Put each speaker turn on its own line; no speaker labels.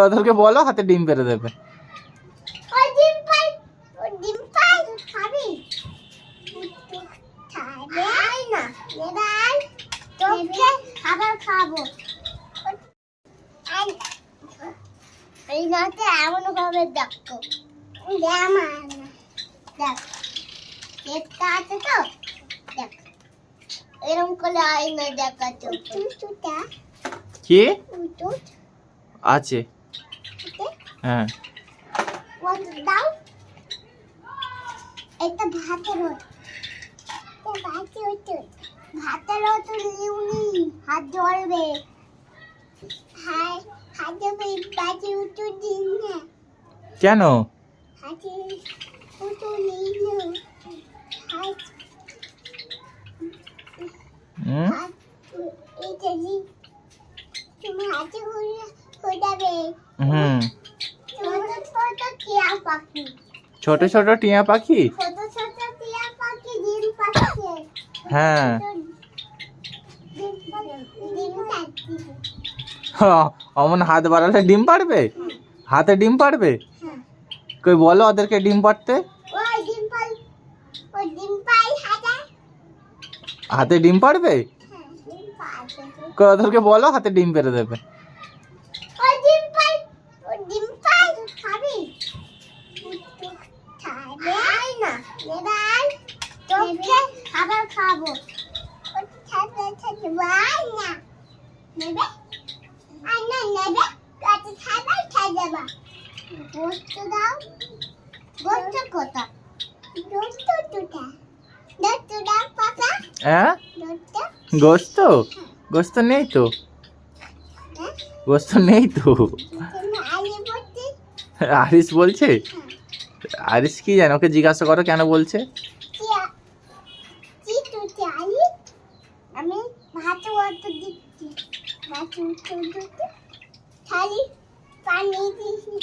ওদেরকে বলো হাতে ডিম পেড়ে দেবে।
খাবার খাবো এই নাতে এমন ভাবে দেখো দেখ পেটটা আছে তো দেখ এরকম করে আয়না দেখাচ্ছ
কি আছে? হ্যাঁ
দাও একটা ভাতের ভাতের নিউনি হাত ধরবে হ্যাঁ হাত ধরবে বাজি উঠু দিন না
কেন?
হাত উঠু নিন হাত এইটা জি তুমি হাতে হয়ে যাবে।
ছোট ছোট টিয়া পাখি।
ছোট ছোট টিয়া পাখি ডিম পাচ্ছে।
হ্যাঁ অমন হাত বাড়ালে ডিম পারবে? হাতে ডিম পারবে? কই বলো ওদেরকে ডিম পারতে। হাতে ডিম পারবে? কই ওদেরকে বলো হাতে ডিম পেড়ে দেবে।
খাবার খাবো নেবে খাবার খাই যাবা গোস্ত দাও গোস্ত কোথা গোস্ত দুটা গোস্ত দাও পাপা
হ্যাঁ গোস্ত গোস্ত নেই তো গোস্ত নেই তো। আরিস বলছে? আরিস কি জানো, ওকে জিজ্ঞাসা করো কেন বলছে।
আমি ভাত ওয়াট দিচ্ছি ভাত উঠতে থালি পানি দিছি